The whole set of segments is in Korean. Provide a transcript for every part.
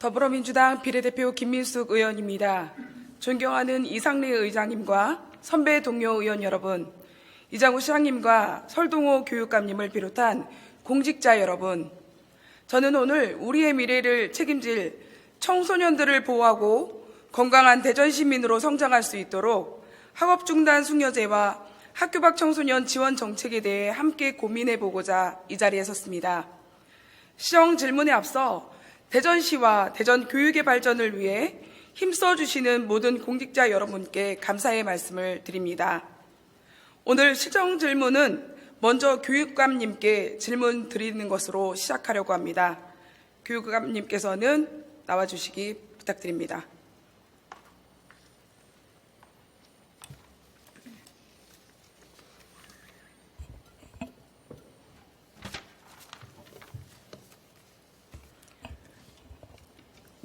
더불어민주당 비례대표 김민숙 의원입니다. 존경하는 이상래 의장님과 선배 동료 의원 여러분, 이장우 시장님과 설동호 교육감님을 비롯한 공직자 여러분, 저는 오늘 우리의 미래를 책임질 청소년들을 보호하고 건강한 대전 시민으로 성장할 수 있도록 학업 중단 숙려제와 학교 밖 청소년 지원 정책에 대해 함께 고민해보고자 이 자리에 섰습니다. 시정 질문에 앞서 대전시와 대전 교육의 발전을 위해 힘써주시는 모든 공직자 여러분께 감사의 말씀을 드립니다. 오늘 시정 질문은 먼저 교육감님께 질문 드리는 것으로 시작하려고 합니다. 교육감님께서는 나와주시기 부탁드립니다.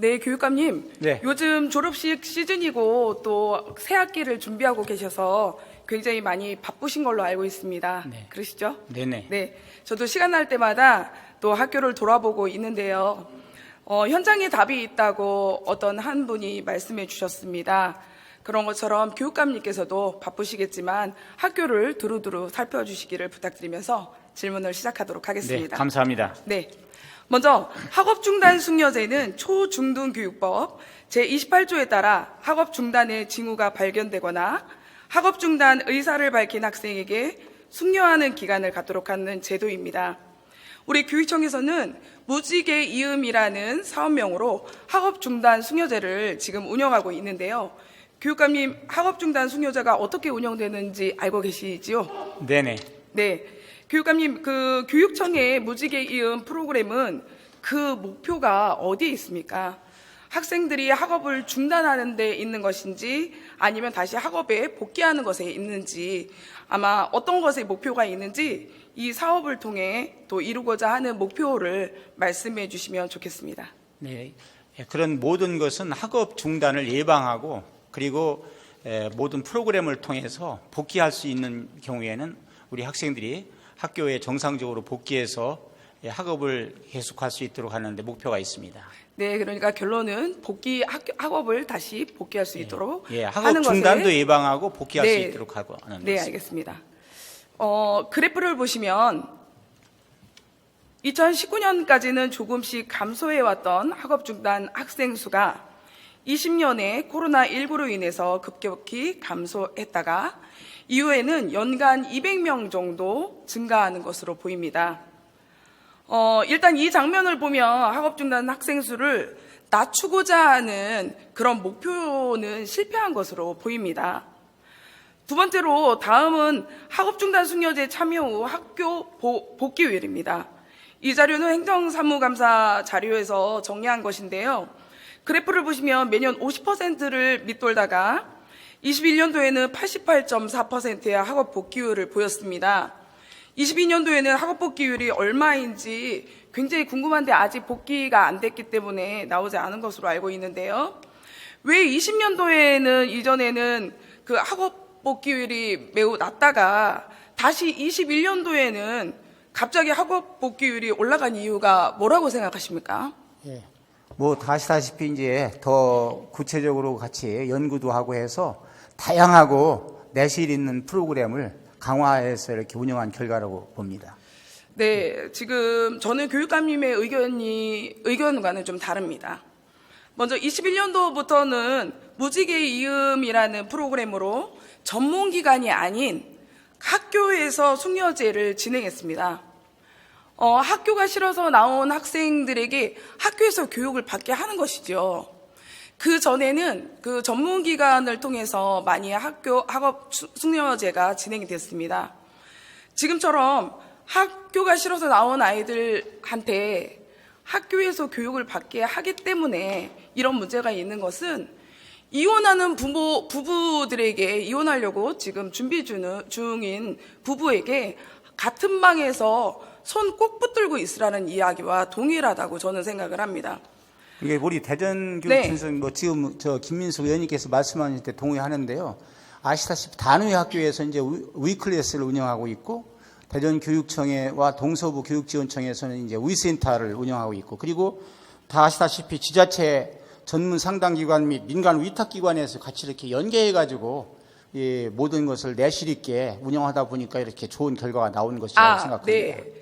네, 교육감님. 네. 요즘 졸업식 시즌이고 또 새학기를 준비하고 계셔서 굉장히 많이 바쁘신 걸로 알고 있습니다. 네. 그러시죠? 네네. 네. 저도 시간 날 때마다 또 학교를 돌아보고 있는데요. 현장에 답이 있다고 어떤 한 분이 말씀해 주셨습니다. 그런 것처럼 교육감님께서도 바쁘시겠지만 학교를 두루두루 살펴주시기를 부탁드리면서 질문을 시작하도록 하겠습니다. 네, 감사합니다. 네. 먼저 학업 중단 숙려제는 초중등교육법 제28조에 따라 학업 중단의 징후가 발견되거나 학업 중단 의사를 밝힌 학생에게 숙려하는 기간을 갖도록 하는 제도입니다. 우리 교육청에서는 무지개 이음이라는 사업명으로 학업 중단 숙려제를 지금 운영하고 있는데요. 교육감님, 학업 중단 숙려제가 어떻게 운영되는지 알고 계시지요? 네네. 네. 교육감님, 그 교육청의 무지개 이음 프로그램은 그 목표가 어디에 있습니까? 학생들이 학업을 중단하는 데 있는 것인지 아니면 다시 학업에 복귀하는 것에 있는지, 아마 어떤 것에 목표가 있는지 이 사업을 통해 또 이루고자 하는 목표를 말씀해 주시면 좋겠습니다. 네. 그런 모든 것은 학업 중단을 예방하고 그리고 모든 프로그램을 통해서 복귀할 수 있는 경우에는 우리 학생들이 학교에 정상적으로 복귀해서 학업을 계속할 수 있도록 하는데 목표가 있습니다. 네, 그러니까 결론은 학업을 다시 복귀할 수 있도록 학업 하는 중단도 것에 예방하고 복귀할 네, 수 있도록 하고 하는 네, 것입니다. 알겠습니다. 그래프를 보시면 2019년까지는 조금씩 감소해왔던 학업 중단 학생 수가 20년에 코로나19로 인해서 급격히 감소했다가 이후에는 연간 200명 정도 증가하는 것으로 보입니다. 일단 이 장면을 보면 학업 중단 학생 수를 낮추고자 하는 그런 목표는 실패한 것으로 보입니다. 두 번째로 다음은 학업 중단 숙려제 참여 후 학교 복귀율입니다. 이 자료는 행정사무감사 자료에서 정리한 것인데요. 그래프를 보시면 매년 50%를 밑돌다가 21년도에는 88.4%의 학업 복귀율을 보였습니다. 22년도에는 학업 복귀율이 얼마인지 굉장히 궁금한데 아직 복귀가 안 됐기 때문에 나오지 않은 것으로 알고 있는데요. 왜 20년도에는 이전에는 그 학업 복귀율이 매우 낮다가 다시 21년도에는 갑자기 학업 복귀율이 올라간 이유가 뭐라고 생각하십니까? 예. 다 아시다시피 이제 더 구체적으로 같이 연구도 하고 해서 다양하고 내실 있는 프로그램을 강화해서 이렇게 운영한 결과라고 봅니다. 네, 지금 저는 교육감님의 의견과는 좀 다릅니다. 먼저 21년도부터는 무지개 이음이라는 프로그램으로 전문기관이 아닌 학교에서 숙려제를 진행했습니다. 학교가 싫어서 나온 학생들에게 학교에서 교육을 받게 하는 것이죠. 그 전에는 그 전문기관을 통해서 많이 학업 숙려제가 진행이 됐습니다. 지금처럼 학교가 싫어서 나온 아이들한테 학교에서 교육을 받게 하기 때문에 이런 문제가 있는 것은 이혼하는 부부들에게 이혼하려고 지금 준비 중인 부부에게 같은 방에서 손 꼭 붙들고 있으라는 이야기와 동일하다고 저는 생각을 합니다. 이게 우리 대전교육청에서 지금 김민숙 의원님께서 말씀하실 때 동의하는데요. 아시다시피 단위 학교에서 이제 위클래스를 운영하고 있고 대전교육청과 동서부 교육지원청에서는 이제 위센터를 운영하고 있고 그리고 다 아시다시피 지자체 전문 상담기관 및 민간 위탁기관에서 같이 이렇게 연계해가지고 이 모든 것을 내실 있게 운영하다 보니까 이렇게 좋은 결과가 나온 것이라고 생각합니다. 네.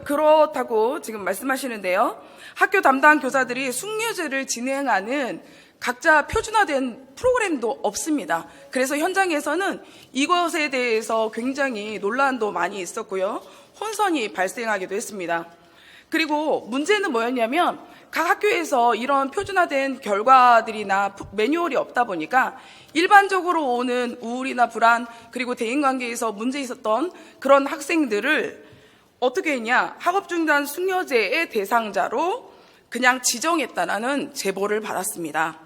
그렇다고 지금 말씀하시는데요. 학교 담당 교사들이 숙려제를 진행하는 각자 표준화된 프로그램도 없습니다. 그래서 현장에서는 이것에 대해서 굉장히 논란도 많이 있었고요. 혼선이 발생하기도 했습니다. 그리고 문제는 뭐였냐면 각 학교에서 이런 표준화된 결과들이나 매뉴얼이 없다 보니까 일반적으로 오는 우울이나 불안 그리고 대인관계에서 문제 있었던 그런 학생들을 어떻게 했냐, 학업중단 숙려제의 대상자로 그냥 지정했다라는 제보를 받았습니다.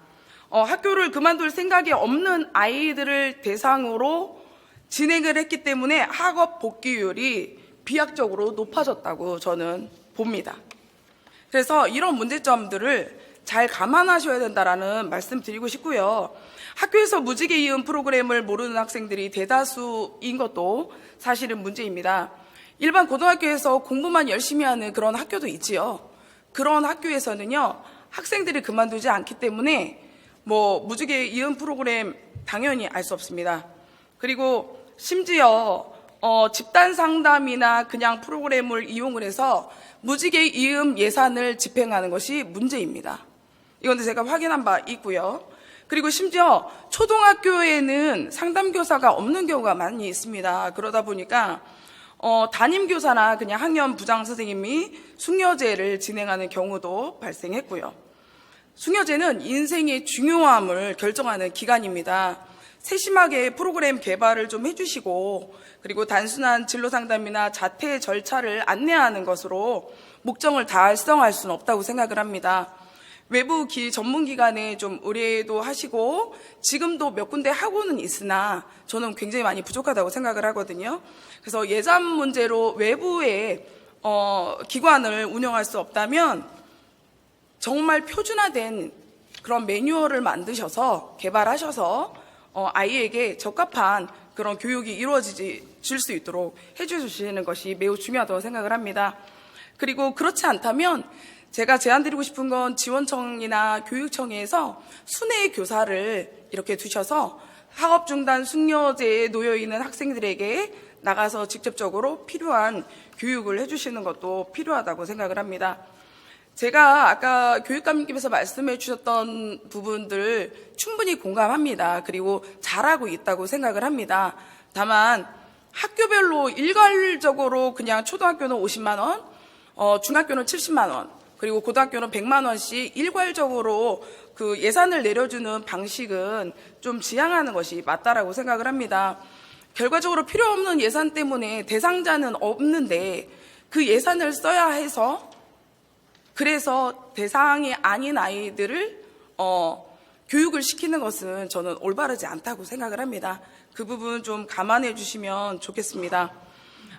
학교를 그만둘 생각이 없는 아이들을 대상으로 진행을 했기 때문에 학업 복귀율이 비약적으로 높아졌다고 저는 봅니다. 그래서 이런 문제점들을 잘 감안하셔야 된다라는 말씀 드리고 싶고요. 학교에서 무지개 이음 프로그램을 모르는 학생들이 대다수인 것도 사실은 문제입니다. 일반 고등학교에서 공부만 열심히 하는 그런 학교도 있지요. 그런 학교에서는요, 학생들이 그만두지 않기 때문에 무지개 이음 프로그램 당연히 알 수 없습니다. 그리고 심지어 집단 상담이나 그냥 프로그램을 이용을 해서 무지개 이음 예산을 집행하는 것이 문제입니다. 이건 제가 확인한 바 있고요. 그리고 심지어 초등학교에는 상담교사가 없는 경우가 많이 있습니다. 그러다 보니까 담임교사나 그냥 학년 부장 선생님이 숙려제를 진행하는 경우도 발생했고요. 숙려제는 인생의 중요함을 결정하는 기간입니다. 세심하게 프로그램 개발을 좀 해주시고 그리고 단순한 진로 상담이나 자퇴 절차를 안내하는 것으로 목적을 달성할 수는 없다고 생각을 합니다. 외부 전문기관에 좀 의뢰도 하시고 지금도 몇 군데 하고는 있으나 저는 굉장히 많이 부족하다고 생각을 하거든요. 그래서 예산 문제로 외부의 기관을 운영할 수 없다면 정말 표준화된 그런 매뉴얼을 만드셔서 개발하셔서 아이에게 적합한 그런 교육이 이루어질 수 있도록 해주시는 것이 매우 중요하다고 생각을 합니다. 그리고 그렇지 않다면 제가 제안드리고 싶은 건 지원청이나 교육청에서 순회 교사를 이렇게 두셔서 학업중단 숙려제에 놓여있는 학생들에게 나가서 직접적으로 필요한 교육을 해주시는 것도 필요하다고 생각을 합니다. 제가 아까 교육감님께서 말씀해 주셨던 부분들 충분히 공감합니다. 그리고 잘하고 있다고 생각을 합니다. 다만 학교별로 일괄적으로 그냥 초등학교는 50만 원, 중학교는 70만 원, 그리고 고등학교는 100만 원씩 일괄적으로 그 예산을 내려주는 방식은 좀 지양하는 것이 맞다라고 생각을 합니다. 결과적으로 필요 없는 예산 때문에 대상자는 없는데 그 예산을 써야 해서 그래서 대상이 아닌 아이들을 교육을 시키는 것은 저는 올바르지 않다고 생각을 합니다. 그 부분 좀 감안해 주시면 좋겠습니다.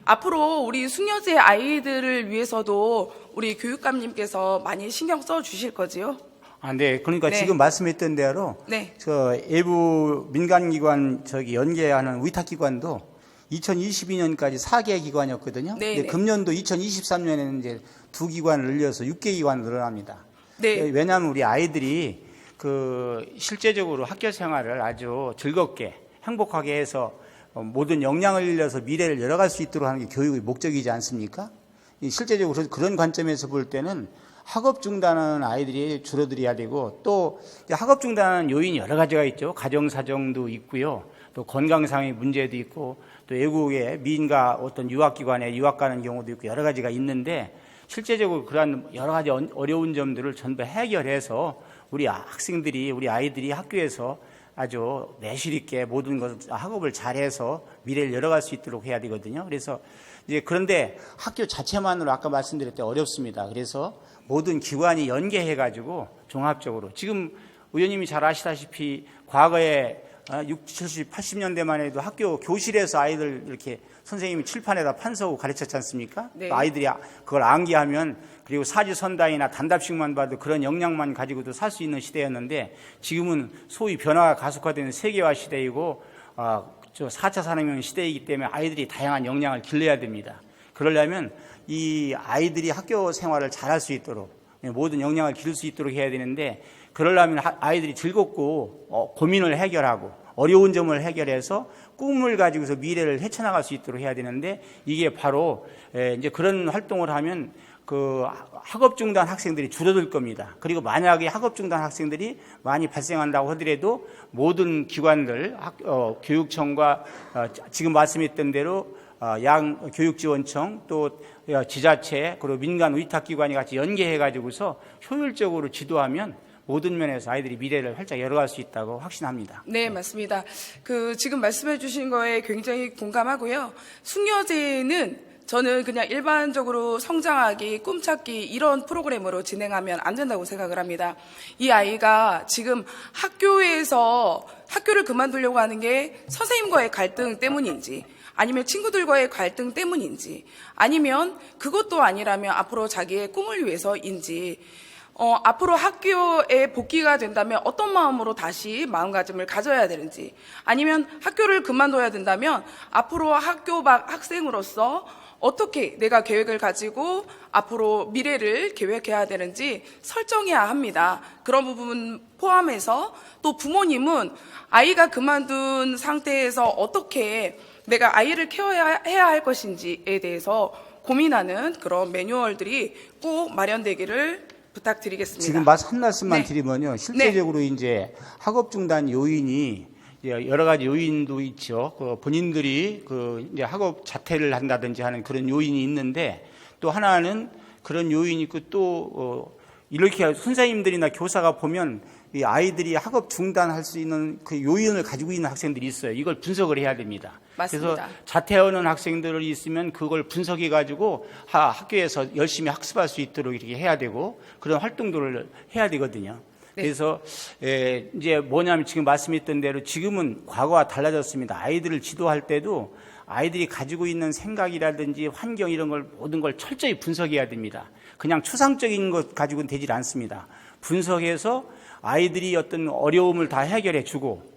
앞으로 우리 숙려제 아이들을 위해서도 우리 교육감님께서 많이 신경 써 주실 거지요? 네. 그러니까 네. 지금 말씀했던 대로 네. 외부 민간기관 연계하는 위탁기관도 2022년까지 4개 기관이었거든요. 네, 근데 네. 금년도 2023년에는 이제 2기관을 늘려서 6개 기관으로 늘어납니다. 네. 왜냐하면 우리 아이들이 실제적으로 학교 생활을 아주 즐겁게 행복하게 해서 모든 역량을 일려서 미래를 열어갈 수 있도록 하는 게 교육의 목적이지 않습니까? 실제적으로 그런 관점에서 볼 때는 학업 중단하는 아이들이 줄어들어야 되고, 또 학업 중단하는 요인이 여러 가지가 있죠. 가정 사정도 있고요. 또 건강상의 문제도 있고, 또 외국의 미인과 어떤 유학기관에 유학 가는 경우도 있고 여러 가지가 있는데, 실제적으로 그러한 여러 가지 어려운 점들을 전부 해결해서 우리 학생들이, 우리 아이들이 학교에서 아주 내실 있게 모든 학업을 잘해서 미래를 열어갈 수 있도록 해야 되거든요. 그래서 그런데 학교 자체만으로 아까 말씀드렸을 때 어렵습니다. 그래서 모든 기관이 연계해가지고 종합적으로, 지금 의원님이 잘 아시다시피 과거에 60, 70, 80년대만 해도 학교 교실에서 아이들 이렇게 선생님이 칠판에다 판서고 가르쳤지 않습니까? 네. 아이들이 그걸 암기하면, 그리고 사지선다이나 단답식만 봐도 그런 역량만 가지고도 살 수 있는 시대였는데, 지금은 소위 변화가 가속화되는 세계화 시대이고 4차 산업혁명 시대이기 때문에 아이들이 다양한 역량을 길러야 됩니다. 그러려면 이 아이들이 학교 생활을 잘할 수 있도록 모든 역량을 기를 수 있도록 해야 되는데, 그러려면 아이들이 즐겁고 고민을 해결하고 어려운 점을 해결해서 꿈을 가지고서 미래를 헤쳐나갈 수 있도록 해야 되는데, 이게 바로 이제 그런 활동을 하면 그 학업 중단 학생들이 줄어들 겁니다. 그리고 만약에 학업 중단 학생들이 많이 발생한다고 하더라도 모든 기관들, 교육청과 지금 말씀했던 대로 교육지원청, 또 지자체, 그리고 민간 위탁기관이 같이 연계해 가지고서 효율적으로 지도하면 모든 면에서 아이들이 미래를 활짝 열어갈 수 있다고 확신합니다. 네, 맞습니다. 지금 말씀해 주신 거에 굉장히 공감하고요. 숙녀제는 저는 그냥 일반적으로 성장하기, 꿈찾기 이런 프로그램으로 진행하면 안 된다고 생각을 합니다. 이 아이가 지금 학교에서 학교를 그만두려고 하는 게 선생님과의 갈등 때문인지, 아니면 친구들과의 갈등 때문인지, 아니면 그것도 아니라면 앞으로 자기의 꿈을 위해서인지, 앞으로 학교에 복귀가 된다면 어떤 마음으로 다시 마음가짐을 가져야 되는지, 아니면 학교를 그만둬야 된다면 앞으로 학교 밖 학생으로서 어떻게 내가 계획을 가지고 앞으로 미래를 계획해야 되는지 설정해야 합니다. 그런 부분 포함해서 또 부모님은 아이가 그만둔 상태에서 어떻게 내가 아이를 케어해야 할 것인지에 대해서 고민하는 그런 매뉴얼들이 꼭 마련되기를 부탁드리겠습니다. 지금 한 말씀만 네. 드리면요. 실제적으로 이제 학업 중단 요인이 여러 가지 요인도 있죠. 본인들이 이제 학업 자퇴를 한다든지 하는 그런 요인이 있는데, 또 하나는 그런 요인이 있고, 또 이렇게 선생님들이나 교사가 보면 이 아이들이 학업 중단할 수 있는 그 요인을 가지고 있는 학생들이 있어요. 이걸 분석을 해야 됩니다. 맞습니다. 그래서 자퇴하는 학생들이 있으면 그걸 분석해 가지고 학교에서 열심히 학습할 수 있도록 이렇게 해야 되고, 그런 활동들을 해야 되거든요. 네. 그래서 이제 뭐냐면 지금 말씀했던 대로 지금은 과거와 달라졌습니다. 아이들을 지도할 때도 아이들이 가지고 있는 생각이라든지 환경 이런 걸 모든 걸 철저히 분석해야 됩니다. 그냥 추상적인 것 가지고는 되질 않습니다. 분석해서 아이들이 어떤 어려움을 다 해결해 주고,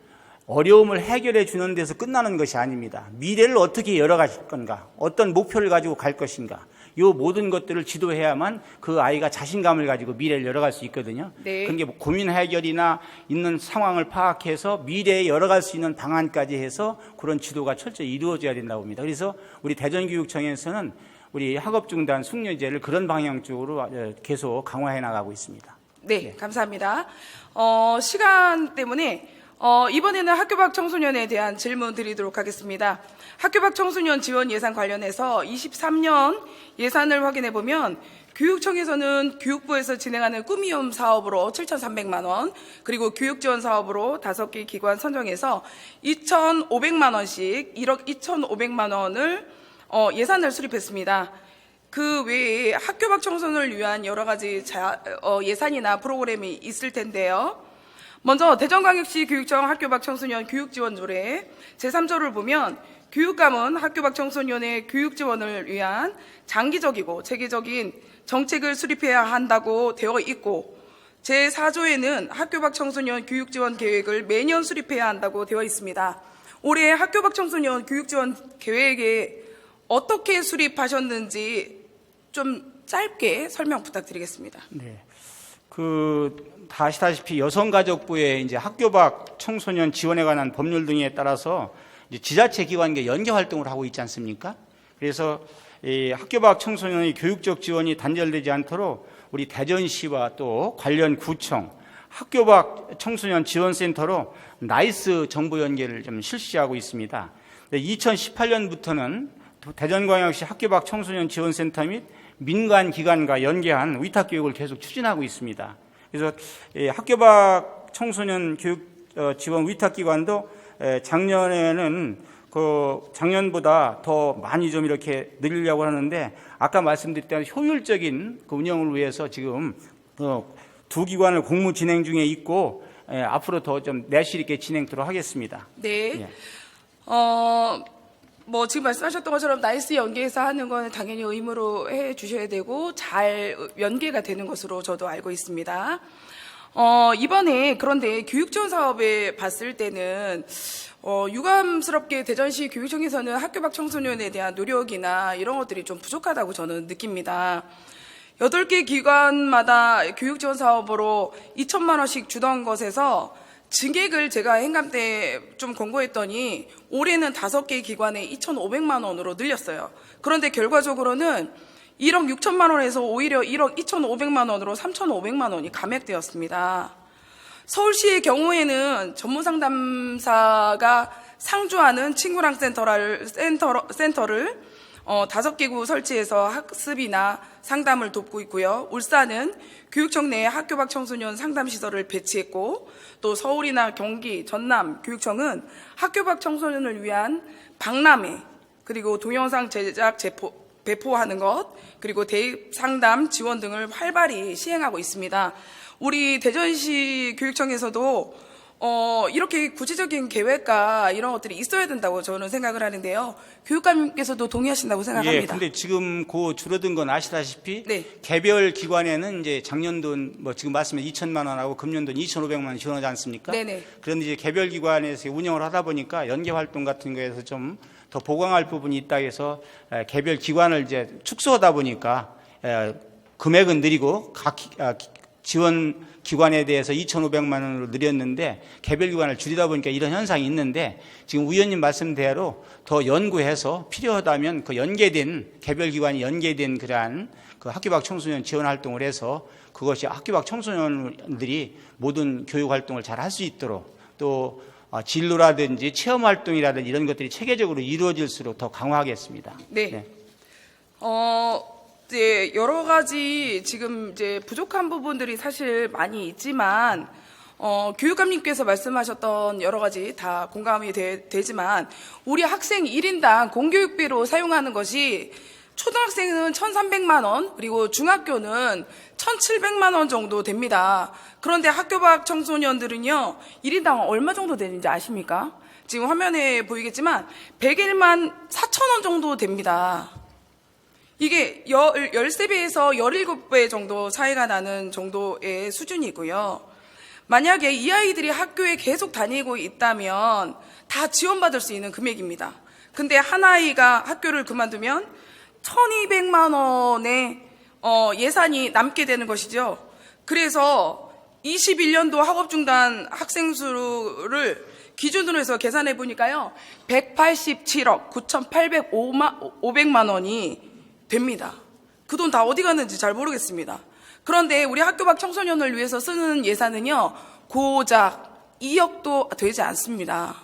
어려움을 해결해 주는 데서 끝나는 것이 아닙니다. 미래를 어떻게 열어갈 건가, 어떤 목표를 가지고 갈 것인가, 이 모든 것들을 지도해야만 그 아이가 자신감을 가지고 미래를 열어갈 수 있거든요. 네. 그게 고민 해결이나 있는 상황을 파악해서 미래에 열어갈 수 있는 방안까지 해서 그런 지도가 철저히 이루어져야 된다고 봅니다. 그래서 우리 대전교육청에서는 우리 학업중단 숙려제를 그런 방향 쪽으로 계속 강화해 나가고 있습니다. 네, 감사합니다. 시간 때문에 이번에는 학교 밖 청소년에 대한 질문 드리도록 하겠습니다. 학교 밖 청소년 지원 예산 관련해서 23년 예산을 확인해 보면 교육청에서는 교육부에서 진행하는 꿈이옴 사업으로 7,300만 원, 그리고 교육지원 사업으로 5개 기관 선정해서 2,500만 원씩 1억 2,500만 원을 예산을 수립했습니다. 그 외에 학교 밖 청소년을 위한 여러 가지 예산이나 프로그램이 있을 텐데요. 먼저 대전광역시 교육청 학교 밖 청소년 교육지원 조례 제3조를 보면 교육감은 학교 밖 청소년의 교육 지원을 위한 장기적이고 체계적인 정책을 수립해야 한다고 되어 있고, 제4조에는 학교 밖 청소년 교육 지원 계획을 매년 수립해야 한다고 되어 있습니다. 올해 학교 밖 청소년 교육 지원 계획에 어떻게 수립하셨는지 좀 짧게 설명 부탁드리겠습니다. 네. 다 아시다시피 여성가족부의 이제 학교 밖 청소년 지원에 관한 법률 등에 따라서 이제 지자체 기관과 연계 활동을 하고 있지 않습니까? 그래서 이 학교 밖 청소년의 교육적 지원이 단절되지 않도록 우리 대전시와 또 관련 구청, 학교 밖 청소년 지원센터로 나이스 정보 연계를 좀 실시하고 있습니다. 2018년부터는 대전광역시 학교 밖 청소년 지원센터 및 민간 기관과 연계한 위탁 교육을 계속 추진하고 있습니다. 그래서 학교 밖 청소년 교육 지원 위탁 기관도 작년에는 작년보다 더 많이 좀 이렇게 늘리려고 하는데, 아까 말씀드렸던 효율적인 운영을 위해서 지금 두 기관을 공무 진행 중에 있고, 앞으로 더 좀 내실 있게 진행토록 하겠습니다. 네. 예. 지금 말씀하셨던 것처럼 나이스 연계해서 하는 건 당연히 의무로 해 주셔야 되고 잘 연계가 되는 것으로 저도 알고 있습니다. 이번에 그런데 교육지원 사업에 봤을 때는 유감스럽게 대전시 교육청에서는 학교 밖 청소년에 대한 노력이나 이런 것들이 좀 부족하다고 저는 느낍니다. 8개 기관마다 교육 지원 사업으로 2천만 원씩 주던 것에서 증액을 제가 행감 때 좀 권고했더니 올해는 5개 기관에 2,500만 원으로 늘렸어요. 그런데 결과적으로는 1억 6천만 원에서 오히려 1억 2,500만 원으로 3,500만 원이 감액되었습니다. 서울시의 경우에는 전문상담사가 상주하는 친구랑 센터를 5개구 설치해서 학습이나 상담을 돕고 있고요. 울산은 교육청 내에 학교 밖 청소년 상담시설을 배치했고, 또 서울이나 경기, 전남 교육청은 학교 밖 청소년을 위한 박람회, 그리고 동영상 제작 배포하는 것, 그리고 대입 상담 지원 등을 활발히 시행하고 있습니다. 우리 대전시 교육청에서도 이렇게 구체적인 계획과 이런 것들이 있어야 된다고 저는 생각을 하는데요. 교육감님께서도 동의하신다고 생각합니다. 예, 근데 지금 그 줄어든 건 아시다시피 네. 개별 기관에는 이제 작년도 뭐 지금 말씀에 2천만 원하고 금년도는 2,500만 원 지원하지 않습니까? 네네. 그런데 이제 개별 기관에서 운영을 하다 보니까 연계 활동 같은 거에서 좀 더 보강할 부분이 있다 해서 개별 기관을 이제 축소하다 보니까 금액은 느리고 각 지원 기관에 대해서 2,500만 원으로 늘렸는데 개별 기관을 줄이다 보니까 이런 현상이 있는데, 지금 위원님 말씀대로 더 연구해서 필요하다면 그 연계된 개별 기관이 연계된 그러한 그 학교 밖 청소년 지원 활동을 해서 그것이 학교 밖 청소년들이 모든 교육 활동을 잘 할 수 있도록, 또 진로라든지 체험 활동이라든지 이런 것들이 체계적으로 이루어질수록 더 강화하겠습니다. 네. 네. 이제 여러 가지 지금 이제 부족한 부분들이 사실 많이 있지만, 교육감님께서 말씀하셨던 여러 가지 다 공감이 되지만, 우리 학생 1인당 공교육비로 사용하는 것이 초등학생은 1,300만 원, 그리고 중학교는 1,700만 원 정도 됩니다. 그런데 학교 밖 청소년들은요, 1인당 얼마 정도 되는지 아십니까? 지금 화면에 보이겠지만 101만 4천 원 정도 됩니다. 이게 13배에서 17배 정도 차이가 나는 정도의 수준이고요. 만약에 이 아이들이 학교에 계속 다니고 있다면 다 지원받을 수 있는 금액입니다. 근데 한 아이가 학교를 그만두면 1,200만 원의 예산이 남게 되는 것이죠. 그래서 21년도 학업중단 학생 수를 기준으로 해서 계산해 보니까요, 187억 9,805만 원이 됩니다. 그 돈 다 어디 갔는지 잘 모르겠습니다. 그런데 우리 학교 밖 청소년을 위해서 쓰는 예산은요, 고작 2억도 되지 않습니다.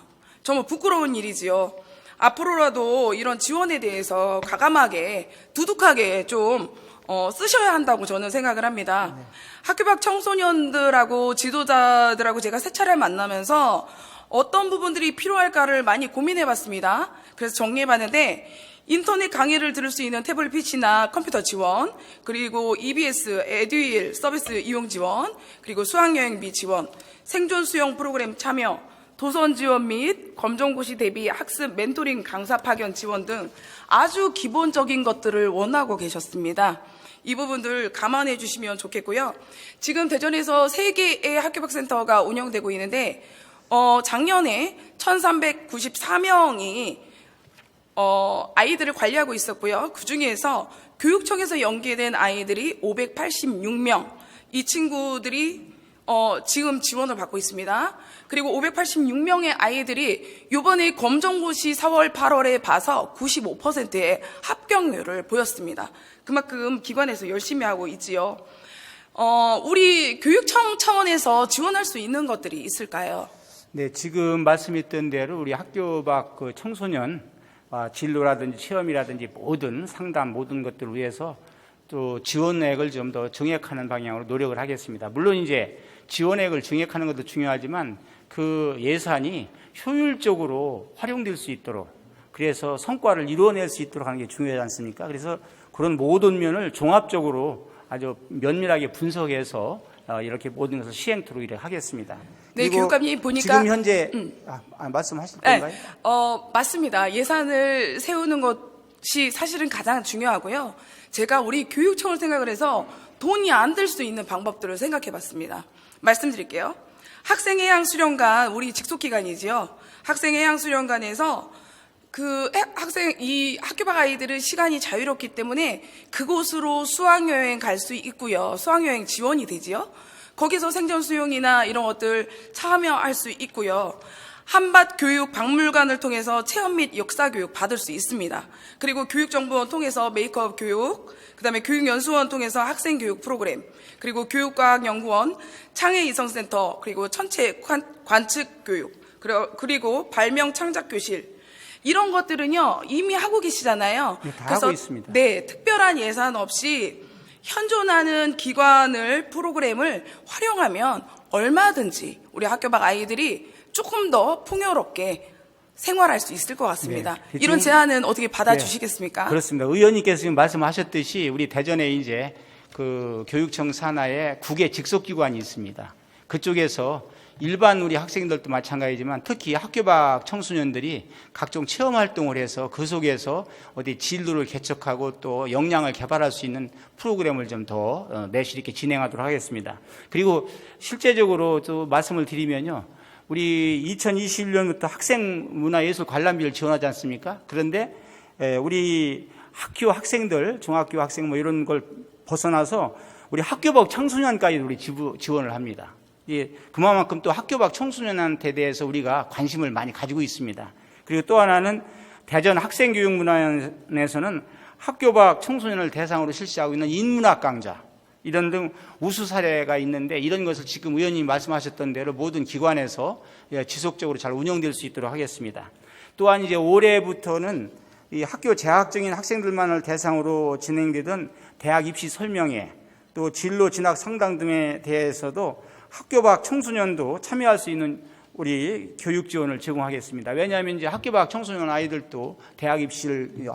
정말 부끄러운 일이지요. 앞으로라도 이런 지원에 대해서 과감하게 두둑하게 좀 쓰셔야 한다고 저는 생각을 합니다. 네. 학교 밖 청소년들하고 지도자들하고 제가 세 차례 만나면서 어떤 부분들이 필요할까를 많이 고민해봤습니다. 그래서 정리해봤는데, 인터넷 강의를 들을 수 있는 태블릿 PC나 컴퓨터 지원, 그리고 EBS, 에듀윌 서비스 이용 지원, 그리고 수학여행비 지원, 생존 수영 프로그램 참여, 도선 지원 및 검정고시 대비 학습 멘토링 강사 파견 지원 등 아주 기본적인 것들을 원하고 계셨습니다. 이 부분들 감안해 주시면 좋겠고요. 지금 대전에서 3개의 학교밖센터가 운영되고 있는데, 작년에 1,394명이 아이들을 관리하고 있었고요. 그 중에서 교육청에서 연계된 아이들이 586명, 이 친구들이 지금 지원을 받고 있습니다. 그리고 586명의 아이들이 이번에 검정고시 4월, 8월에 봐서 95%의 합격률을 보였습니다. 그만큼 기관에서 열심히 하고 있지요. 우리 교육청 차원에서 지원할 수 있는 것들이 있을까요? 네, 지금 말씀했던 대로 우리 학교 밖 그 청소년 진로라든지 체험이라든지 모든 상담 모든 것들을 위해서 또 지원액을 좀 더 증액하는 방향으로 노력을 하겠습니다. 물론 이제 지원액을 증액하는 것도 중요하지만 그 예산이 효율적으로 활용될 수 있도록, 그래서 성과를 이루어낼 수 있도록 하는 게 중요하지 않습니까? 그래서 그런 모든 면을 종합적으로 아주 면밀하게 분석해서 이렇게 모든 것을 시행토록 이렇게 하겠습니다. 네, 교육감님 보니까 지금 현재 말씀하실 건가요? 네, 맞습니다. 예산을 세우는 것이 사실은 가장 중요하고요. 제가 우리 교육청을 생각을 해서 돈이 안 들 수 있는 방법들을 생각해봤습니다. 말씀드릴게요. 학생해양수련관, 우리 직속기관이지요. 학생해양수련관에서 이 학교 밖 아이들은 시간이 자유롭기 때문에 그곳으로 수학여행 갈 수 있고요. 수학여행 지원이 되지요. 거기서 생존 수용이나 이런 것들 참여할 수 있고요. 한밭 교육 박물관을 통해서 체험 및 역사 교육 받을 수 있습니다. 그리고 교육정보원 통해서 메이크업 교육, 그다음에 교육연수원 통해서 학생 교육 프로그램, 그리고 교육과학연구원, 창의이성센터, 그리고 천체 관측 교육, 그리고 발명 창작 교실, 이런 것들은요 이미 하고 계시잖아요. 네, 다 하고 있습니다. 네, 특별한 예산 없이 현존하는 기관을 프로그램을 활용하면 얼마든지 우리 학교 밖 아이들이 조금 더 풍요롭게 생활할 수 있을 것 같습니다. 네, 이런 제안은 어떻게 받아주시겠습니까? 네, 그렇습니다. 의원님께서 지금 말씀하셨듯이 우리 대전에 이제 그 교육청 산하에 국외 직속기관이 있습니다. 그쪽에서 일반 우리 학생들도 마찬가지지만 특히 학교 밖 청소년들이 각종 체험 활동을 해서 그 속에서 어디 진로를 개척하고 또 역량을 개발할 수 있는 프로그램을 좀 더 내실 있게 진행하도록 하겠습니다. 그리고 실제적으로 또 말씀을 드리면요. 우리 2021년부터 학생문화예술 관람비를 지원하지 않습니까? 그런데 우리 학교 학생들, 중학교 학생 뭐 이런 걸 벗어나서 우리 학교 밖 청소년까지 우리 지원을 합니다. 예, 그만큼 또 학교 밖 청소년한테 대해서 우리가 관심을 많이 가지고 있습니다. 그리고 또 하나는 대전 학생교육문화원에서는 학교 밖 청소년을 대상으로 실시하고 있는 인문학 강좌 이런 등 우수 사례가 있는데 이런 것을 지금 의원님 말씀하셨던 대로 모든 기관에서 지속적으로 잘 운영될 수 있도록 하겠습니다. 또한 이제 올해부터는 이 학교 재학 중인 학생들만을 대상으로 진행되던 대학 입시 설명회 또 진로 진학 상담 등에 대해서도 학교 밖 청소년도 참여할 수 있는 우리 교육 지원을 제공하겠습니다. 왜냐하면 이제 학교 밖 청소년 아이들도 대학 입시를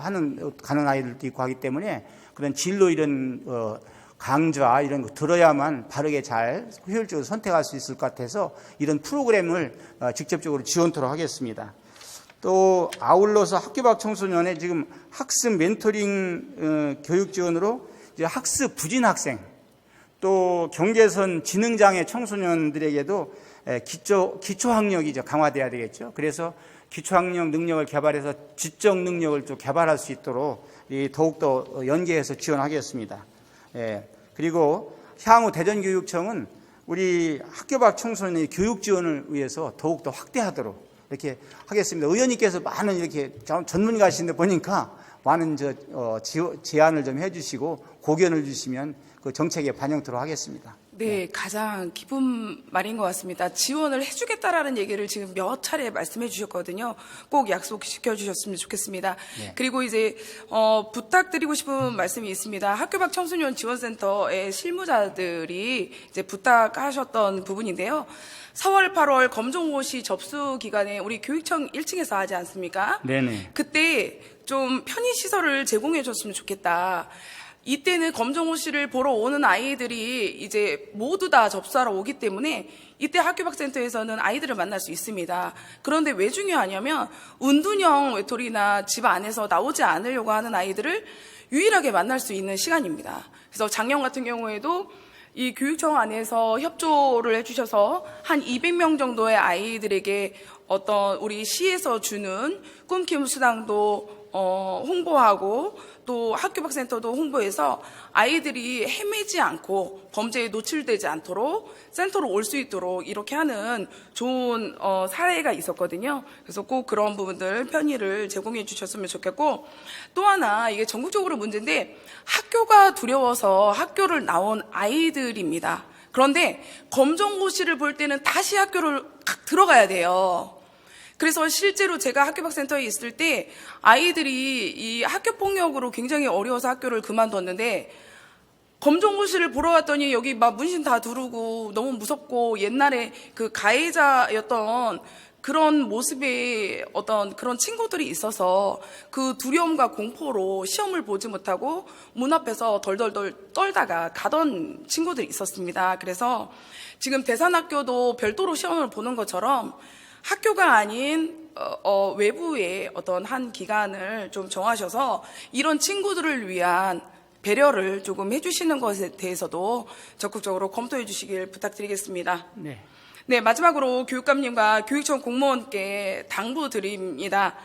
가는 아이들도 있고 하기 때문에 그런 진로 이런 강좌 이런 거 들어야만 바르게 잘 효율적으로 선택할 수 있을 것 같아서 이런 프로그램을 직접적으로 지원토록 하겠습니다. 또 아울러서 학교 밖 청소년의 지금 학습 멘토링 교육 지원으로 이제 학습 부진 학생 또 경계선 지능장애 청소년들에게도 기초학력이 강화돼야 되겠죠. 그래서 기초학력 능력을 개발해서 지적 능력을 또 개발할 수 있도록 더욱더 연계해서 지원하겠습니다. 그리고 향후 대전교육청은 우리 학교 밖 청소년의 교육 지원을 위해서 더욱더 확대하도록 이렇게 하겠습니다. 의원님께서 많은 이렇게 전문가신데 보니까 많은 제안을 좀 해주시고 고견을 주시면 그 정책에 반영토록 하겠습니다. 네, 가장 기쁜 말인 것 같습니다. 지원을 해주겠다라는 얘기를 지금 몇 차례 말씀해 주셨거든요. 꼭 약속시켜 주셨으면 좋겠습니다. 네. 그리고 이제 부탁드리고 싶은 말씀이 있습니다. 학교 밖 청소년 지원센터의 실무자들이 이제 부탁하셨던 부분인데요. 4월, 8월 검정고시 접수 기간에 우리 교육청 1층에서 하지 않습니까? 네네. 그때 좀 편의 시설을 제공해 줬으면 좋겠다. 이때는 검정고시를 보러 오는 아이들이 이제 모두 다 접수하러 오기 때문에 이때 학교밖센터에서는 아이들을 만날 수 있습니다. 그런데 왜 중요하냐면 운둔형 외톨이나 집 안에서 나오지 않으려고 하는 아이들을 유일하게 만날 수 있는 시간입니다. 그래서 작년 같은 경우에도 이 교육청 안에서 협조를 해주셔서 한 200명 정도의 아이들에게 어떤 우리 시에서 주는 꿈키움 수당도 홍보하고 또 학교밖센터도 홍보해서 아이들이 헤매지 않고 범죄에 노출되지 않도록 센터로 올 수 있도록 이렇게 하는 좋은 사례가 있었거든요. 그래서 꼭 그런 부분들 편의를 제공해 주셨으면 좋겠고 또 하나 이게 전국적으로 문제인데 학교가 두려워서 학교를 나온 아이들입니다. 그런데 검정고시를 볼 때는 다시 학교를 들어가야 돼요. 그래서 실제로 제가 학교밖센터에 있을 때 아이들이 이 학교폭력으로 굉장히 어려워서 학교를 그만뒀는데 검정고시를 보러 왔더니 여기 막 문신 다 두르고 너무 무섭고 옛날에 그 가해자였던 그런 모습의 어떤 그런 친구들이 있어서 그 두려움과 공포로 시험을 보지 못하고 문 앞에서 덜덜덜 떨다가 가던 친구들이 있었습니다. 그래서 지금 대산학교도 별도로 시험을 보는 것처럼 학교가 아닌 외부의 어떤 한 기관을 좀 정하셔서 이런 친구들을 위한 배려를 조금 해주시는 것에 대해서도 적극적으로 검토해 주시길 부탁드리겠습니다. 네, 마지막으로 교육감님과 교육청 공무원께 당부드립니다.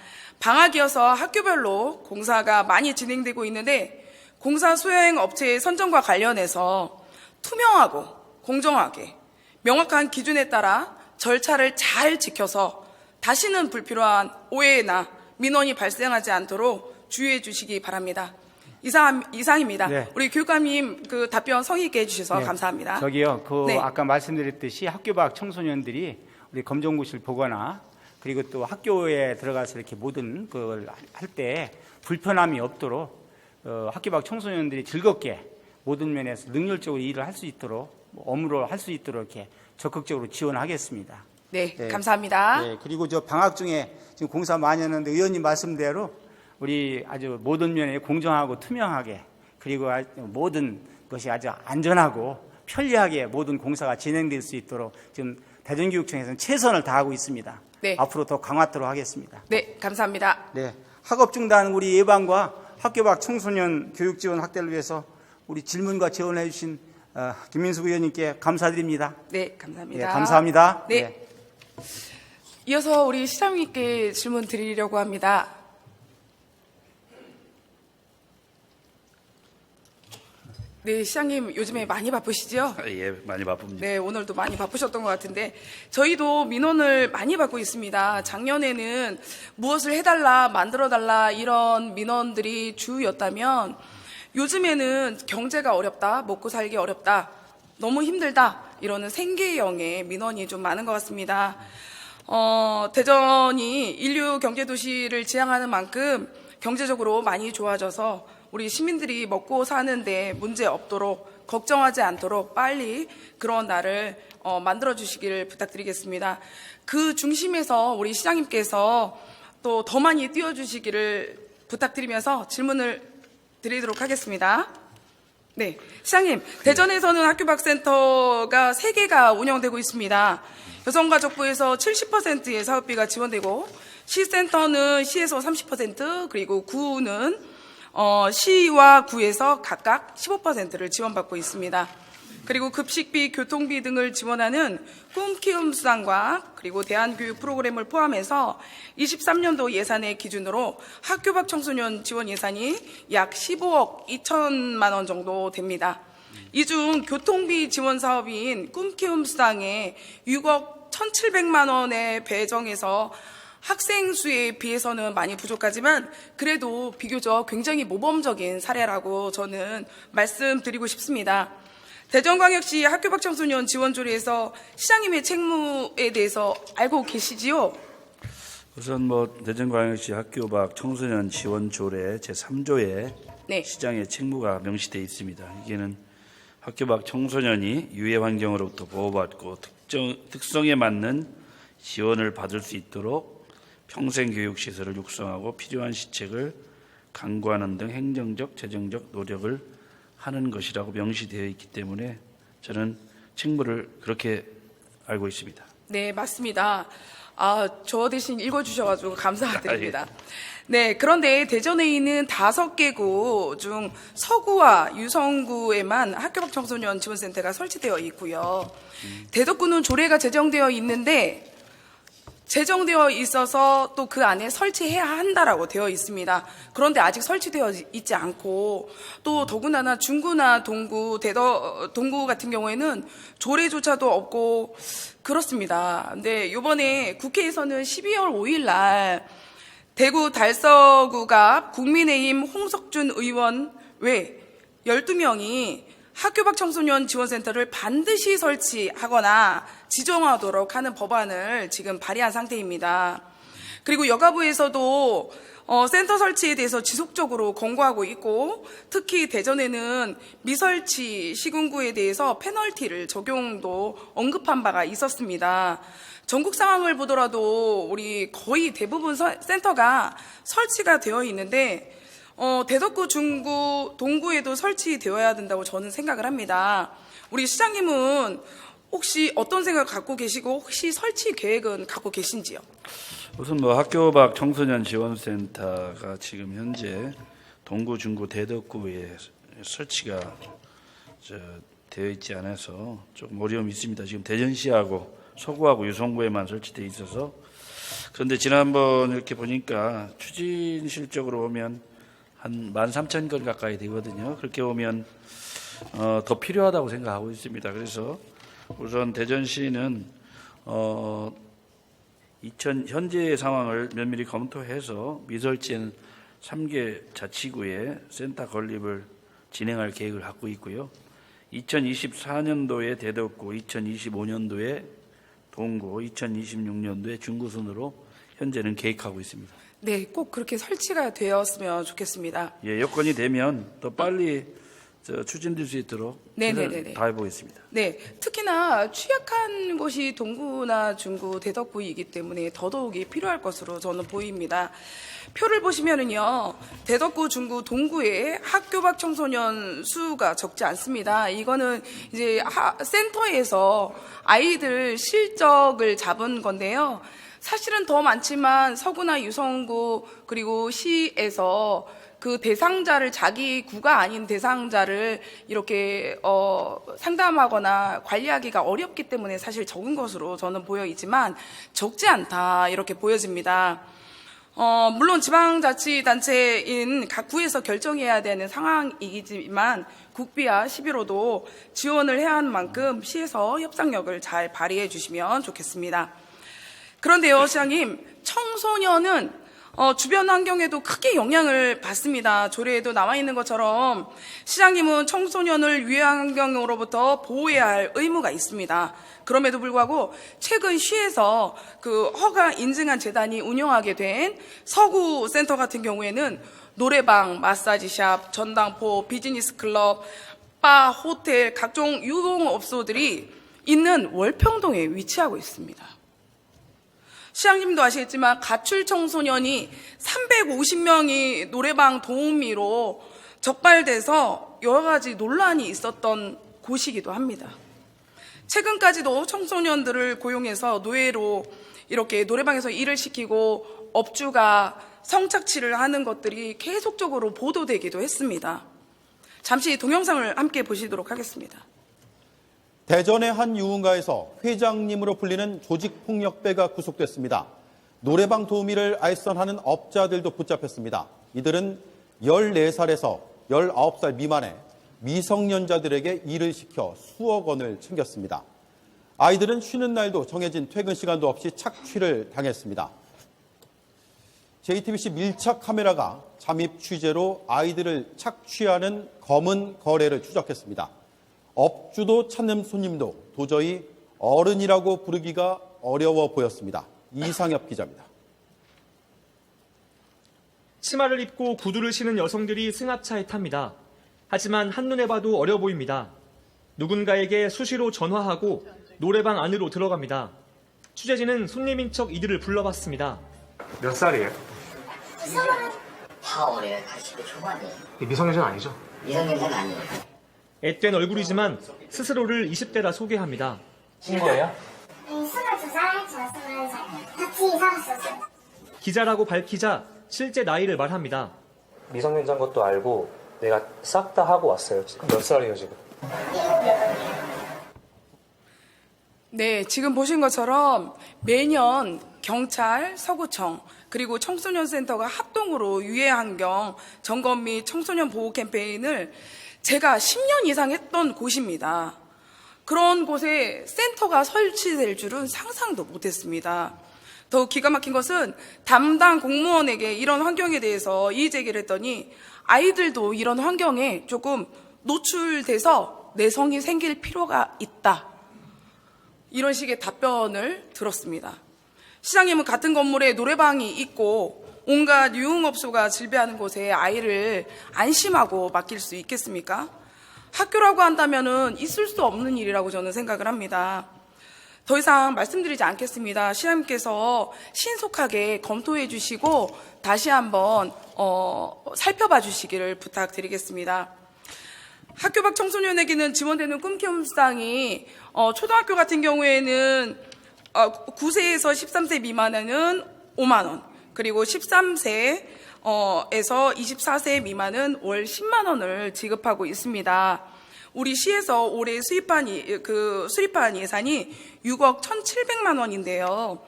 방학이어서 학교별로 공사가 많이 진행되고 있는데 공사 수행 업체의 선정과 관련해서 투명하고 공정하게 명확한 기준에 따라 절차를 잘 지켜서 다시는 불필요한 오해나 민원이 발생하지 않도록 주의해 주시기 바랍니다. 이상입니다. 네. 우리 교육감님 그 답변 성의 있게 해주셔서 네. 감사합니다. 저기요, 네. 아까 말씀드렸듯이 학교 밖 청소년들이 우리 검정고시를 보거나 그리고 또 학교에 들어가서 이렇게 모든 그걸 할 때 불편함이 없도록 학교 밖 청소년들이 즐겁게 모든 면에서 능률적으로 일을 할 수 있도록 업무를 할 수 있도록 이렇게 적극적으로 지원하겠습니다. 네, 네. 감사합니다. 네, 그리고 저 방학 중에 지금 공사 많이 했는데 의원님 말씀대로 우리 아주 모든 면에 공정하고 투명하게 그리고 모든 것이 아주 안전하고 편리하게 모든 공사가 진행될 수 있도록 지금 대전교육청에서는 최선을 다하고 있습니다. 네. 앞으로 더 강화하도록 하겠습니다. 네, 감사합니다. 네, 학업 중단 우리 예방과 학교 밖 청소년 교육 지원 확대를 위해서 우리 질문과 지원해 주신 김민숙 의원님께 감사드립니다. 네, 감사합니다. 네, 감사합니다. 네. 이어서 우리 시장님께 질문 드리려고 합니다. 네, 시장님 요즘에 많이 바쁘시죠? 예, 많이 바쁩니다. 네, 오늘도 많이 바쁘셨던 것 같은데 저희도 민원을 많이 받고 있습니다. 작년에는 무엇을 해달라, 만들어달라 이런 민원들이 주였다면 요즘에는 경제가 어렵다, 먹고 살기 어렵다, 너무 힘들다 이러는 생계형의 민원이 좀 많은 것 같습니다. 대전이 인류 경제도시를 지향하는 만큼 경제적으로 많이 좋아져서 우리 시민들이 먹고 사는데 문제 없도록 걱정하지 않도록 빨리 그런 날을 만들어 주시기를 부탁드리겠습니다. 그 중심에서 우리 시장님께서 또 더 많이 띄워주시기를 부탁드리면서 질문을 드리도록 하겠습니다. 네, 시장님, 대전에서는 학교박센터가 3개가 운영되고 있습니다. 여성가족부에서 70%의 사업비가 지원되고 시센터는 시에서 30% 그리고 구는 시와 구에서 각각 15%를 지원받고 있습니다. 그리고 급식비, 교통비 등을 지원하는 꿈키움 수당과 그리고 대안교육 프로그램을 포함해서 23년도 예산의 기준으로 학교 밖 청소년 지원 예산이 약 15억 2천만 원 정도 됩니다. 이 중 교통비 지원 사업인 꿈키움 수당에 6억 1,700만 원에 배정해서 학생 수에 비해서는 많이 부족하지만 그래도 비교적 굉장히 모범적인 사례라고 저는 말씀드리고 싶습니다. 대전광역시 학교 밖 청소년 지원 조례에서 시장님의 책무에 대해서 알고 계시지요? 우선 대전광역시 학교 밖 청소년 지원 조례 제3조에 네. 시장의 책무가 명시되어 있습니다. 이게는 학교 밖 청소년이 유해 환경으로부터 보호받고 특성에 맞는 지원을 받을 수 있도록 평생교육시설을 육성하고 필요한 시책을 강구하는 등 행정적, 재정적 노력을 하는 것이라고 명시되어 있기 때문에 저는 책무를 그렇게 알고 있습니다. 네, 맞습니다. 저 대신 읽어주셔가지고 감사드립니다. 네, 그런데 대전에 있는 5개 구 중 서구와 유성구에만 학교 밖 청소년 지원센터가 설치되어 있고요. 대덕구는 조례가 제정되어 있는데 제정되어 있어서 또 그 안에 설치해야 한다라고 되어 있습니다. 그런데 아직 설치되어 있지 않고 또 더군다나 중구나 동구, 동구 같은 경우에는 조례조차도 없고 그렇습니다. 근데 이번에 국회에서는 12월 5일 날 대구 달서구가 국민의힘 홍석준 의원 외 12명이 학교 밖 청소년 지원센터를 반드시 설치하거나 지정하도록 하는 법안을 지금 발의한 상태입니다. 그리고 여가부에서도 센터 설치에 대해서 지속적으로 권고하고 있고 특히 대전에는 미설치 시군구에 대해서 페널티를 적용도 언급한 바가 있었습니다. 전국 상황을 보더라도 우리 거의 대부분 센터가 설치가 되어 있는데 대덕구, 중구, 동구에도 설치되어야 된다고 저는 생각을 합니다. 우리 시장님은 혹시 어떤 생각을 갖고 계시고 혹시 설치 계획은 갖고 계신지요? 우선 학교 밖 청소년 지원센터가 지금 현재 동구, 중구, 대덕구에 설치가 되어 있지 않아서 조금 어려움이 있습니다. 지금 대전시하고 서구하고 유성구에만 설치되어 있어서 그런데 지난번 이렇게 보니까 추진 실적으로 보면 한 13,000건 가까이 되거든요. 그렇게 보면 더 필요하다고 생각하고 있습니다. 그래서 우선 대전시는 현재 상황을 면밀히 검토해서 미설지엔 3개 자치구에 센터 건립을 진행할 계획을 갖고 있고요. 2024년도에 대덕구, 2025년도에 동구, 2026년도에 중구 순으로 현재는 계획하고 있습니다. 네, 꼭 그렇게 설치가 되었으면 좋겠습니다. 예, 여건이 되면 더 빨리 추진될 수 있도록 네네네네. 다해보겠습니다. 네, 특히나 취약한 곳이 동구나 중구, 대덕구이기 때문에 더더욱이 필요할 것으로 저는 보입니다. 표를 보시면은요, 대덕구, 중구, 동구의 학교 밖 청소년 수가 적지 않습니다. 이거는 이제 센터에서 아이들 실적을 잡은 건데요. 사실은 더 많지만 서구나 유성구 그리고 시에서 그 대상자를 자기 구가 아닌 대상자를 이렇게 상담하거나 관리하기가 어렵기 때문에 사실 적은 것으로 저는 보여지만 적지 않다 이렇게 보여집니다. 물론 지방자치단체인 각 구에서 결정해야 되는 상황이지만 국비와 11호도 지원을 해야 하는 만큼 시에서 협상력을 잘 발휘해 주시면 좋겠습니다. 그런데요, 시장님, 청소년은 주변 환경에도 크게 영향을 받습니다. 조례에도 나와 있는 것처럼 시장님은 청소년을 유해 환경으로부터 보호해야 할 의무가 있습니다. 그럼에도 불구하고 최근 시에서 그 허가 인증한 재단이 운영하게 된 서구 센터 같은 경우에는 노래방, 마사지샵, 전당포, 비즈니스 클럽, 바, 호텔, 각종 유흥업소들이 있는 월평동에 위치하고 있습니다. 시장님도 아시겠지만 가출 청소년이 350명이 노래방 도우미로 적발돼서 여러 가지 논란이 있었던 곳이기도 합니다. 최근까지도 청소년들을 고용해서 노예로 이렇게 노래방에서 일을 시키고 업주가 성착취를 하는 것들이 계속적으로 보도되기도 했습니다. 잠시 동영상을 함께 보시도록 하겠습니다. 대전의 한 유흥가에서 회장님으로 불리는 조직폭력배가 구속됐습니다. 노래방 도우미를 알선하는 업자들도 붙잡혔습니다. 이들은 14살에서 19살 미만의 미성년자들에게 일을 시켜 수억 원을 챙겼습니다. 아이들은 쉬는 날도 정해진 퇴근 시간도 없이 착취를 당했습니다. JTBC 밀착 카메라가 잠입 취재로 아이들을 착취하는 검은 거래를 추적했습니다. 업주도 찾는 손님도 도저히 어른이라고 부르기가 어려워 보였습니다. 이상엽 기자입니다. 치마를 입고 구두를 신은 여성들이 승합차에 탑니다. 하지만 한눈에 봐도 어려 보입니다. 누군가에게 수시로 전화하고 노래방 안으로 들어갑니다. 취재진은 손님인 척 이들을 불러봤습니다. 몇 살이에요? 24월에 80대 초반이에요. 미성년자는 아니죠? 미성년자는 아니에요. 앳된 얼굴이지만 스스로를 20대라 소개합니다. 친구예요? 22살, 저 21살. 같이 살았었어요. 기자라고 밝히자 실제 나이를 말합니다. 미성년자인 것도 알고 내가 싹 다 하고 왔어요. 몇 살이에요 지금? 네, 지금 보신 것처럼 매년 경찰, 서구청, 그리고 청소년센터가 합동으로 유해 환경 점검 및 청소년 보호 캠페인을 제가 10년 이상 했던 곳입니다. 그런 곳에 센터가 설치될 줄은 상상도 못했습니다. 더욱 기가 막힌 것은 담당 공무원에게 이런 환경에 대해서 이의 제기를 했더니 아이들도 이런 환경에 조금 노출돼서 내성이 생길 필요가 있다. 이런 식의 답변을 들었습니다. 시장님은 같은 건물에 노래방이 있고 온갖 유흥업소가 질비하는 곳에 아이를 안심하고 맡길 수 있겠습니까? 학교라고 한다면은 있을 수 없는 일이라고 저는 생각을 합니다. 더 이상 말씀드리지 않겠습니다. 시장님께서 신속하게 검토해 주시고 다시 한번 살펴봐 주시기를 부탁드리겠습니다. 학교 밖 청소년에게는 지원되는 꿈키움상이 초등학교 같은 경우에는 9세에서 13세 미만에는 5만 원, 그리고 13세에서 24세 미만은 월 10만 원을 지급하고 있습니다. 우리 시에서 올해 수립한 예산이 6억 1,700만 원인데요.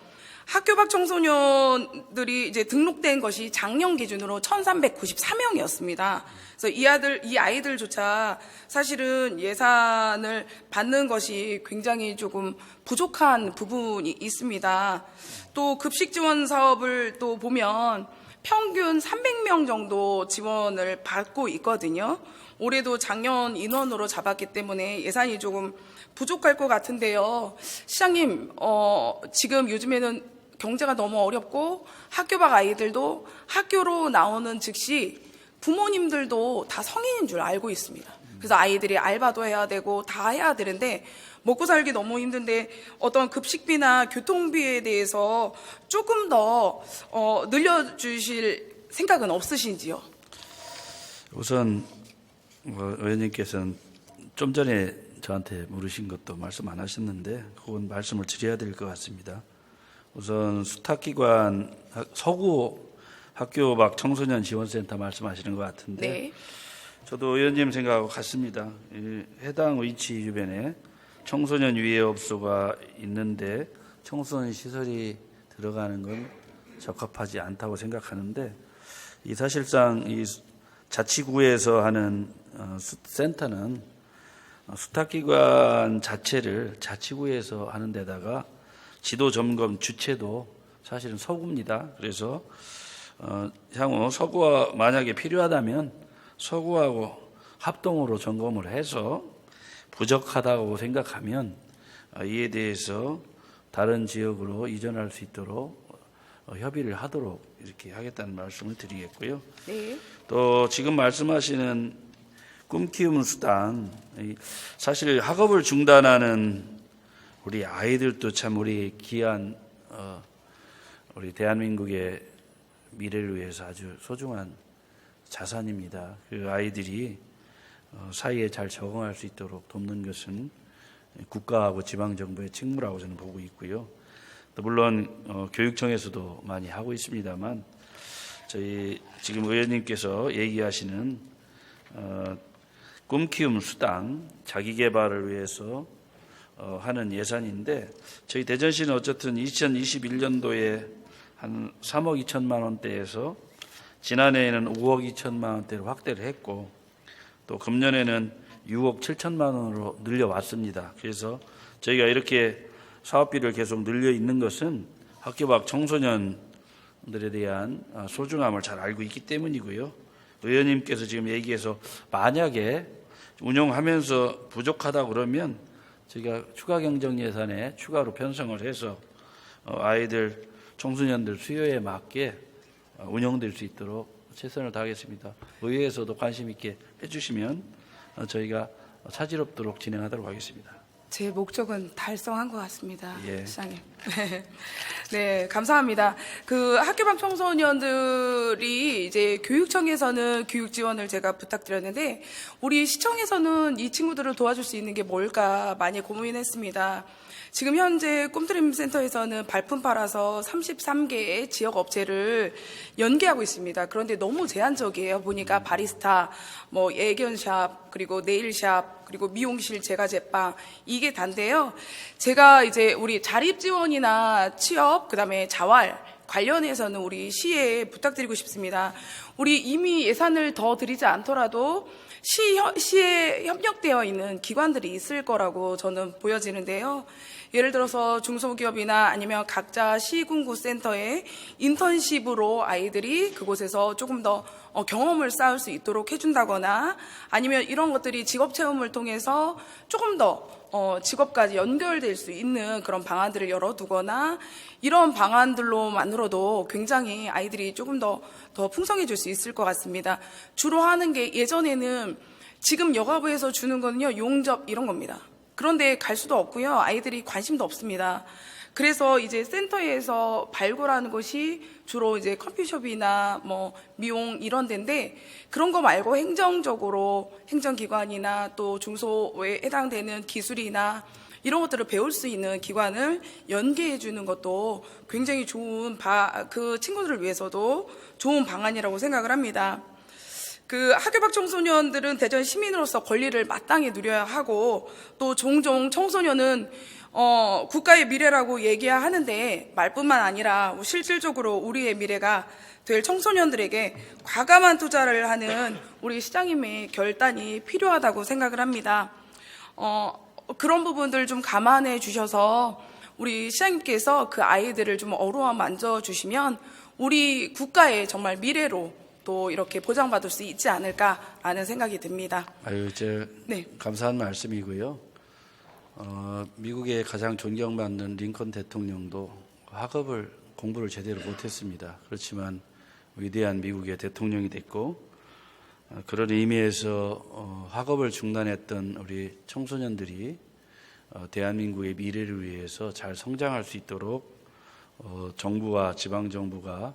학교 밖 청소년들이 이제 등록된 것이 작년 기준으로 1,394명이었습니다. 그래서 이 아이들조차 사실은 예산을 받는 것이 굉장히 조금 부족한 부분이 있습니다. 또 급식 지원 사업을 또 보면 평균 300명 정도 지원을 받고 있거든요. 올해도 작년 인원으로 잡았기 때문에 예산이 조금 부족할 것 같은데요. 시장님, 지금 요즘에는 경제가 너무 어렵고 학교 밖 아이들도 학교로 나오는 즉시 부모님들도 다 성인인 줄 알고 있습니다. 그래서 아이들이 알바도 해야 되고 다 해야 되는데 먹고 살기 너무 힘든데 어떤 급식비나 교통비에 대해서 조금 더 늘려주실 생각은 없으신지요? 우선 의원님께서는 좀 전에 저한테 물으신 것도 말씀 안 하셨는데 그건 말씀을 드려야 될 것 같습니다. 우선 수탁기관 서구 학교 밖 청소년 지원센터 말씀하시는 것 같은데 네. 저도 의원님 생각하고 같습니다. 해당 위치 주변에 청소년 유해업소가 있는데 청소년 시설이 들어가는 건 적합하지 않다고 생각하는데 이 사실상 이 자치구에서 하는 센터는 수탁기관 자체를 자치구에서 하는 데다가 지도 점검 주체도 사실은 서구입니다. 그래서 향후 서구와 만약에 필요하다면 서구하고 합동으로 점검을 해서 부족하다고 생각하면 이에 대해서 다른 지역으로 이전할 수 있도록 협의를 하도록 이렇게 하겠다는 말씀을 드리겠고요. 네. 또 지금 말씀하시는 꿈키움 수당, 사실 학업을 중단하는 우리 아이들도 참 우리 귀한 우리 대한민국의 미래를 위해서 아주 소중한 자산입니다. 그 아이들이 사회에 잘 적응할 수 있도록 돕는 것은 국가하고 지방정부의 책무라고 저는 보고 있고요. 또 물론 교육청에서도 많이 하고 있습니다만 저희 지금 의원님께서 얘기하시는 꿈키움 수당 자기개발을 위해서 하는 예산인데 저희 대전시는 어쨌든 2021년도에 한 3억 2천만 원대에서 지난해에는 5억 2천만 원대로 확대를 했고 또 금년에는 6억 7천만 원으로 늘려왔습니다. 그래서 저희가 이렇게 사업비를 계속 늘려 있는 것은 학교 밖 청소년들에 대한 소중함을 잘 알고 있기 때문이고요. 의원님께서 지금 얘기해서 만약에 운영하면서 부족하다 그러면 저희가 추가 경정 예산에 추가로 편성을 해서 아이들 청소년들 수요에 맞게 운영될 수 있도록 최선을 다하겠습니다. 의회에서도 관심 있게 해주시면 저희가 차질 없도록 진행하도록 하겠습니다. 제 목적은 달성한 것 같습니다. 예. 시장님. 네, 감사합니다. 그 학교 밖 청소년들이 이제 교육청에서는 교육 지원을 제가 부탁드렸는데 우리 시청에서는 이 친구들을 도와줄 수 있는 게 뭘까 많이 고민했습니다. 지금 현재 꿈드림 센터에서는 발품 팔아서 33개의 지역 업체를 연계하고 있습니다. 그런데 너무 제한적이에요. 보니까 바리스타, 뭐 예견샵, 그리고 네일샵, 그리고 미용실, 제과 제빵 이게 단데요. 제가 이제 우리 자립 지원이나 취업, 그다음에 자활 관련해서는 우리 시에 부탁드리고 싶습니다. 우리 이미 예산을 더 드리지 않더라도 시에 협력되어 있는 기관들이 있을 거라고 저는 보여지는데요. 예를 들어서 중소기업이나 아니면 각자 시군구 센터에 인턴십으로 아이들이 그곳에서 조금 더 경험을 쌓을 수 있도록 해준다거나 아니면 이런 것들이 직업체험을 통해서 조금 더 직업까지 연결될 수 있는 그런 방안들을 열어두거나 이런 방안들로만으로도 굉장히 아이들이 조금 더 풍성해질 수 있을 것 같습니다. 주로 하는 게 예전에는 지금 여가부에서 주는 거는요, 용접 이런 겁니다. 그런데 갈 수도 없고요. 아이들이 관심도 없습니다. 그래서 이제 센터에서 발굴하는 것이 주로 이제 커피숍이나 뭐 미용 이런 데인데 그런 거 말고 행정적으로 행정기관이나 또 중소에 해당되는 기술이나 이런 것들을 배울 수 있는 기관을 연계해 주는 것도 굉장히 좋은 그 친구들을 위해서도 좋은 방안이라고 생각을 합니다. 그 학교 밖 청소년들은 대전 시민으로서 권리를 마땅히 누려야 하고 또 종종 청소년은 국가의 미래라고 얘기하는데 말뿐만 아니라 실질적으로 우리의 미래가 될 청소년들에게 과감한 투자를 하는 우리 시장님의 결단이 필요하다고 생각을 합니다. 그런 부분들 좀 감안해 주셔서 우리 시장님께서 그 아이들을 좀 어루만져 주시면 우리 국가의 정말 미래로 또 이렇게 보장받을 수 있지 않을까라는 생각이 듭니다. 네. 감사한 말씀이고요. 미국의 가장 존경받는 링컨 대통령도 학업을 공부를 제대로 못했습니다. 그렇지만 위대한 미국의 대통령이 됐고, 그런 의미에서 학업을 중단했던 우리 청소년들이 대한민국의 미래를 위해서 잘 성장할 수 있도록 정부와 지방정부가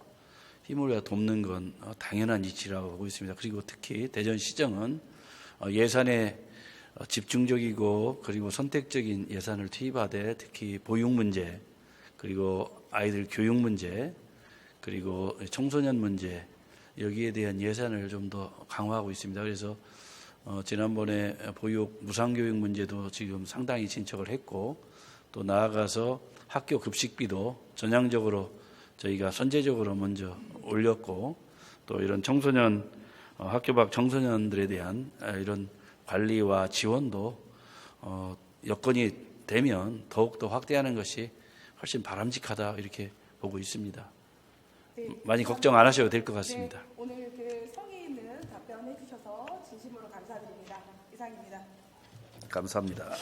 힘을 돕는 건 당연한 이치라고 보고 있습니다. 그리고 특히 대전시정은 예산에 집중적이고 그리고 선택적인 예산을 투입하되 특히 보육 문제, 그리고 아이들 교육 문제, 그리고 청소년 문제, 여기에 대한 예산을 좀 더 강화하고 있습니다. 그래서 지난번에 보육 무상교육 문제도 지금 상당히 진척을 했고, 또 나아가서 학교 급식비도 전향적으로 저희가 선제적으로 먼저 올렸고, 또 이런 청소년 학교 밖 청소년들에 대한 이런 관리와 지원도 여건이 되면 더욱더 확대하는 것이 훨씬 바람직하다 이렇게 보고 있습니다. 많이 걱정 안 하셔도 될 것 같습니다. 네, 오늘 그 성의 있는 답변해 주셔서 진심으로 감사드립니다. 이상입니다. 감사합니다.